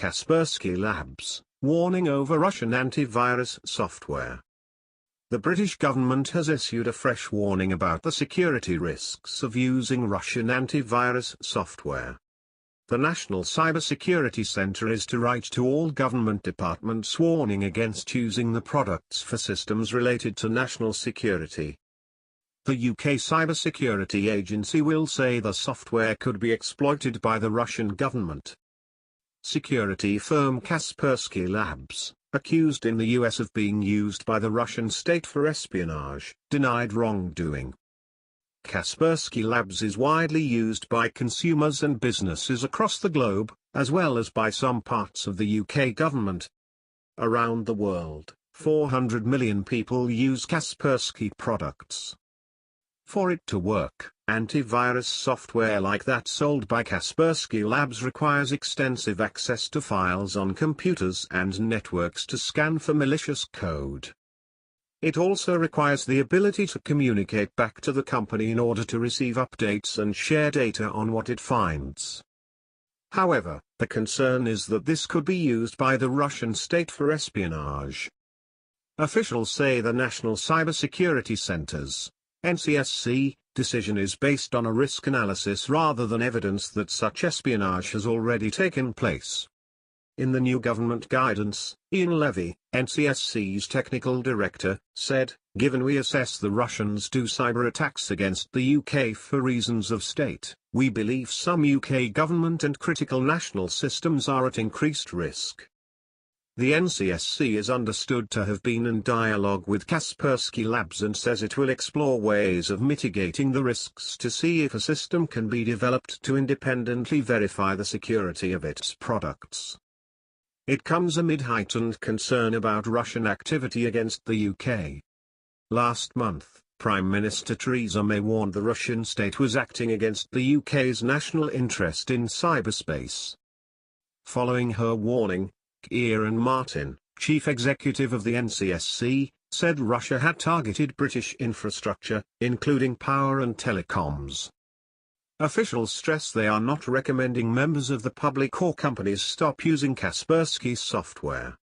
Kaspersky Labs, warning over Russian antivirus software. The British government has issued a fresh warning about the security risks of using Russian antivirus software. The National Cybersecurity Centre is to write to all government departments warning against using the products for systems related to national security. The UK Cybersecurity Agency will say the software could be exploited by the Russian government. Security firm Kaspersky Labs, accused in the US of being used by the Russian state for espionage, denied wrongdoing. Kaspersky Labs is widely used by consumers and businesses across the globe, as well as by some parts of the UK government. Around the world, 400 million people use Kaspersky products. For it to work, antivirus software like that sold by Kaspersky Labs requires extensive access to files on computers and networks to scan for malicious code. It also requires the ability to communicate back to the company in order to receive updates and share data on what it finds. However, the concern is that this could be used by the Russian state for espionage. Officials say the National Cybersecurity Centre's (NCSC) decision is based on a risk analysis rather than evidence that such espionage has already taken place. In the new government guidance, Ian Levy, NCSC's technical director, said, "Given we assess the Russians do cyber attacks against the UK for reasons of state, we believe some UK government and critical national systems are at increased risk." The NCSC is understood to have been in dialogue with Kaspersky Labs and says it will explore ways of mitigating the risks to see if a system can be developed to independently verify the security of its products. It comes amid heightened concern about Russian activity against the UK. Last month, Prime Minister Theresa May warned the Russian state was acting against the UK's national interest in cyberspace. Following her warning, Kieran Martin, chief executive of the NCSC, said Russia had targeted British infrastructure, including power and telecoms. Officials stress they are not recommending members of the public or companies stop using Kaspersky software.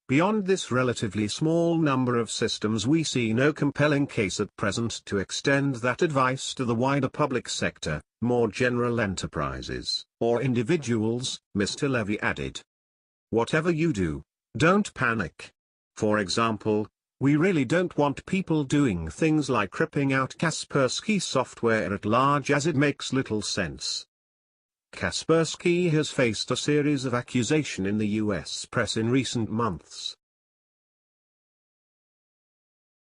Beyond this relatively small number of systems, we see no compelling case at present to extend that advice to the wider public sector, more general enterprises, or individuals, Mr. Levy added. Whatever you do, don't panic. For example, we really don't want people doing things like ripping out Kaspersky software at large, as it makes little sense. Kaspersky has faced a series of accusations in the US press in recent months.